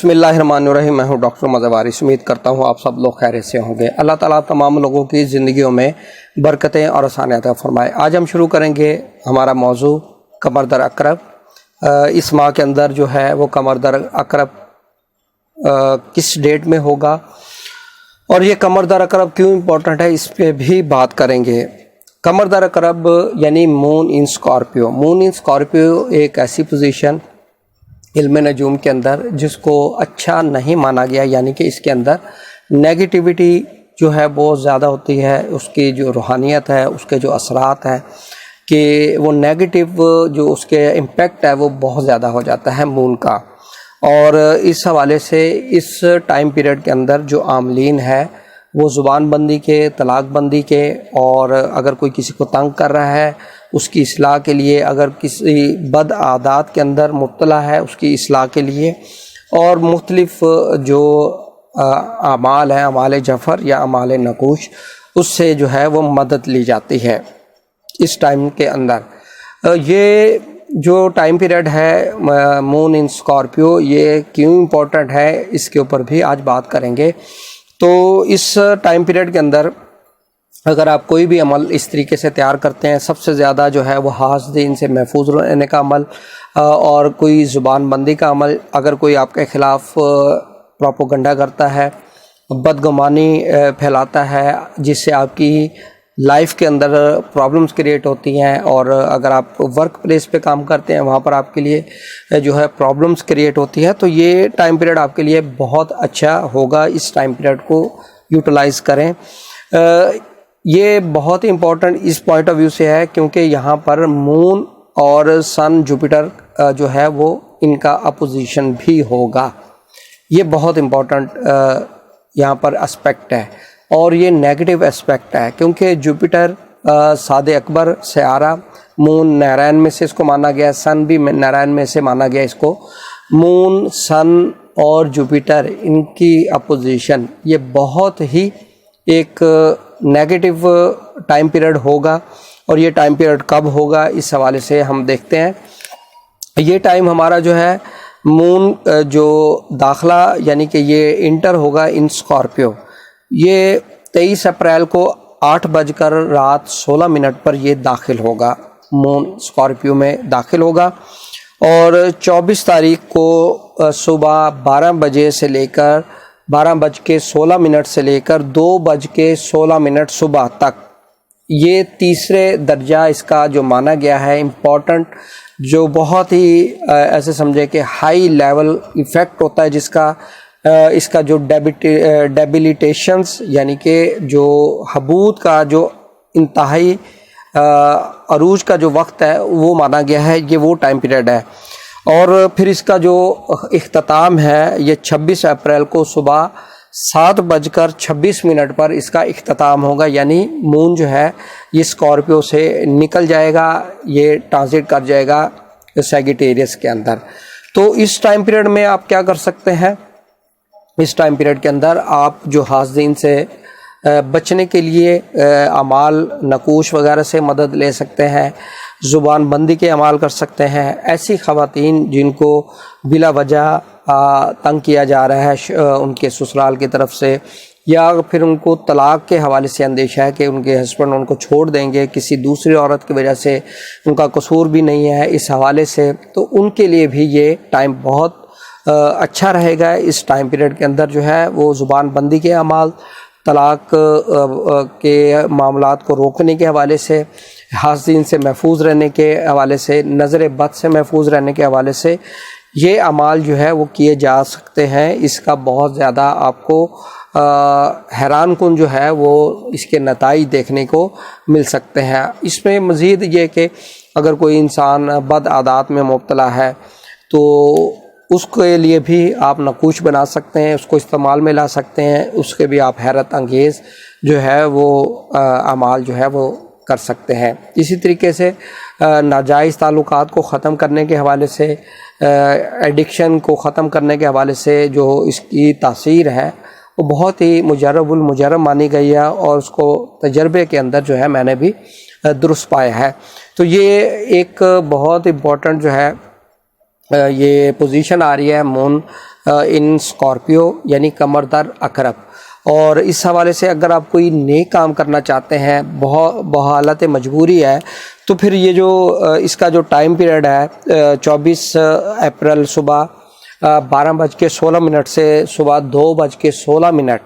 بسم اللہ الرحمن الرحیم۔ میں ہوں ڈاکٹر مظہر وارث۔ امید کرتا ہوں آپ سب لوگ خیریت سے ہوں گے۔ اللہ تعالیٰ تمام لوگوں کی زندگیوں میں برکتیں اور آسانیاں عطا فرمائے۔ آج ہم شروع کریں گے ہمارا موضوع کمر در عقرب۔ اس ماہ کے اندر جو ہے وہ کمر در عقرب کس ڈیٹ میں ہوگا اور یہ کمر در عقرب کیوں امپورٹنٹ ہے، اس پہ بھی بات کریں گے۔ کمر در عقرب یعنی مون ان اسکارپیو۔ مون ان اسکارپیو ایک ایسی پوزیشن علم نجوم کے اندر جس کو اچھا نہیں مانا گیا، یعنی کہ اس کے اندر نیگیٹیوٹی جو ہے بہت زیادہ ہوتی ہے، اس کی جو روحانیت ہے، اس کے جو اثرات ہیں کہ وہ نیگیٹیو جو اس کے امپیکٹ ہے وہ بہت زیادہ ہو جاتا ہے مون کا۔ اور اس حوالے سے اس ٹائم پیریڈ کے اندر جو عاملین ہے وہ زبان بندی کے، طلاق بندی کے، اور اگر کوئی کسی کو تنگ کر رہا ہے اس کی اصلاح کے لیے، اگر کسی بد عادات کے اندر مبتلا ہے اس کی اصلاح کے لیے، اور مختلف جو اعمال ہیں، اعمال جعفر یا اعمال نقوش، اس سے جو ہے وہ مدد لی جاتی ہے اس ٹائم کے اندر۔ یہ جو ٹائم پیریڈ ہے مون ان اسکارپیو، یہ کیوں امپورٹنٹ ہے اس کے اوپر بھی آج بات کریں گے۔ تو اس ٹائم پیریڈ کے اندر اگر آپ کوئی بھی عمل اس طریقے سے تیار کرتے ہیں، سب سے زیادہ جو ہے وہ حاسدین سے محفوظ رہنے کا عمل، اور کوئی زبان بندی کا عمل، اگر کوئی آپ کے خلاف پروپیگنڈا کرتا ہے، بدگمانی پھیلاتا ہے جس سے آپ کی لائف کے اندر پرابلمز کریٹ ہوتی ہیں، اور اگر آپ ورک پلیس پہ کام کرتے ہیں وہاں پر آپ کے لیے جو ہے پرابلمز کریٹ ہوتی ہے، تو یہ ٹائم پیریڈ آپ کے لیے بہت اچھا ہوگا۔ اس ٹائم پیریڈ کو یوٹیلائز کریں۔ یہ بہت ہی امپورٹنٹ اس پوائنٹ آف ویو سے ہے کیونکہ یہاں پر مون اور سن جوپیٹر جو ہے وہ ان کا اپوزیشن بھی ہوگا۔ یہ بہت امپورٹنٹ یہاں پر اسپیکٹ ہے، اور یہ نیگیٹو اسپیکٹ ہے کیونکہ جوپیٹر ساد اکبر سیارہ، مون نارائن میں سے اس کو مانا گیا، سن بھی نارائن میں سے مانا گیا اس کو۔ مون، سن اور جوپیٹر ان کی اپوزیشن یہ بہت ہی ایک نیگیٹو ٹائم پیریڈ ہوگا، اور یہ ٹائم پیریڈ کب ہوگا اس حوالے سے ہم دیکھتے ہیں۔ یہ ٹائم ہمارا جو ہے مون جو داخلہ یعنی کہ یہ انٹر ہوگا ان اسکارپیو، یہ 23 اپریل کو 8:16 پر یہ داخل ہوگا، مون اسکارپیو میں داخل ہوگا، اور 24 تاریخ کو صبح 12 بجے سے لے کر 12:16 سے لے کر 2:16 صبح تک یہ تیسرے درجہ اس کا جو مانا گیا ہے امپورٹنٹ، جو بہت ہی ایسے سمجھے کہ ہائی لیول ایفیکٹ ہوتا ہے، جس کا اس کا جو ڈیبلیٹیشنز یعنی کہ جو حبوط کا جو انتہائی عروج کا جو وقت ہے وہ مانا گیا ہے، یہ وہ ٹائم پیریڈ ہے۔ اور پھر اس کا جو اختتام ہے یہ 26 اپریل کو صبح 7:26 پر اس کا اختتام ہوگا، یعنی مون جو ہے یہ اسکارپیو سے نکل جائے گا، یہ ٹرانزٹ کر جائے گا سیگیٹیریس کے اندر۔ تو اس ٹائم پیریڈ میں آپ کیا کر سکتے ہیں؟ اس ٹائم پیریڈ کے اندر آپ جو حاسدین سے بچنے کے لیے اعمال نقوش وغیرہ سے مدد لے سکتے ہیں، زبان بندی کے اعمال کر سکتے ہیں۔ ایسی خواتین جن کو بلا وجہ تنگ کیا جا رہا ہے ان کے سسرال کی طرف سے، یا پھر ان کو طلاق کے حوالے سے اندیشہ ہے کہ ان کے ہسبینڈ ان کو چھوڑ دیں گے کسی دوسری عورت کی وجہ سے، ان کا قصور بھی نہیں ہے اس حوالے سے، تو ان کے لیے بھی یہ ٹائم بہت اچھا رہے گا۔ اس ٹائم پیریڈ کے اندر جو ہے وہ زبان بندی کے اعمال، طلاق کے معاملات کو روکنے کے حوالے سے، حاسدین سے محفوظ رہنے کے حوالے سے، نظر بد سے محفوظ رہنے کے حوالے سے یہ اعمال جو ہے وہ کیے جا سکتے ہیں۔ اس کا بہت زیادہ آپ کو حیران کن جو ہے وہ اس کے نتائج دیکھنے کو مل سکتے ہیں۔ اس میں مزید یہ کہ اگر کوئی انسان بد عادات میں مبتلا ہے تو اس کے لیے بھی آپ نقوش بنا سکتے ہیں، اس کو استعمال میں لا سکتے ہیں، اس کے بھی آپ حیرت انگیز جو ہے وہ اعمال جو ہے وہ کر سکتے ہیں۔ اسی طریقے سے ناجائز تعلقات کو ختم کرنے کے حوالے سے، ایڈکشن کو ختم کرنے کے حوالے سے جو اس کی تاثیر ہے وہ بہت ہی مجرب المجرب مانی گئی ہے، اور اس کو تجربے کے اندر جو ہے میں نے بھی درست پایا ہے۔ تو یہ ایک بہت امپورٹنٹ جو ہے یہ پوزیشن آ رہی ہے مون ان اسکارپیو یعنی کمر در عقرب۔ اور اس حوالے سے اگر آپ کوئی نیک کام کرنا چاہتے ہیں، بحالت مجبوری ہے، تو پھر یہ جو اس کا جو ٹائم پیریڈ ہے 24 اپریل صبح 12:16 سے صبح 2:16،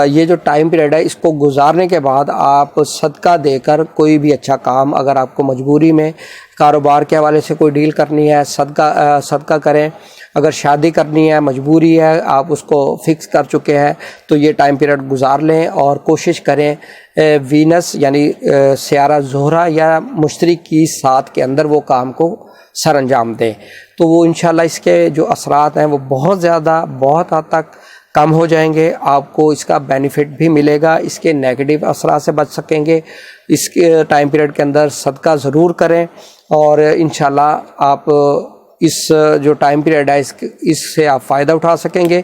یہ جو ٹائم پیریڈ ہے اس کو گزارنے کے بعد آپ صدقہ دے کر کوئی بھی اچھا کام، اگر آپ کو مجبوری میں کاروبار کے حوالے سے کوئی ڈیل کرنی ہے صدقہ کریں، اگر شادی کرنی ہے مجبوری ہے آپ اس کو فکس کر چکے ہیں تو یہ ٹائم پیریڈ گزار لیں اور کوشش کریں وینس یعنی سیارہ زہرہ یا مشتری کی ساتھ کے اندر وہ کام کو سر انجام دیں، تو وہ انشاءاللہ اس کے جو اثرات ہیں وہ بہت زیادہ بہت حد تک کم ہو جائیں گے، آپ کو اس کا بینیفٹ بھی ملے گا، اس کے نیگیٹو اثرات سے بچ سکیں گے۔ اس کے ٹائم پیریڈ کے اندر صدقہ ضرور کریں اور انشاءاللہ آپ اس جو ٹائم پیریڈ ہے اس سے آپ فائدہ اٹھا سکیں گے۔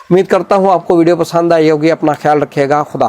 امید کرتا ہوں آپ کو ویڈیو پسند آئی ہوگی، اپنا خیال رکھیے گا، خدا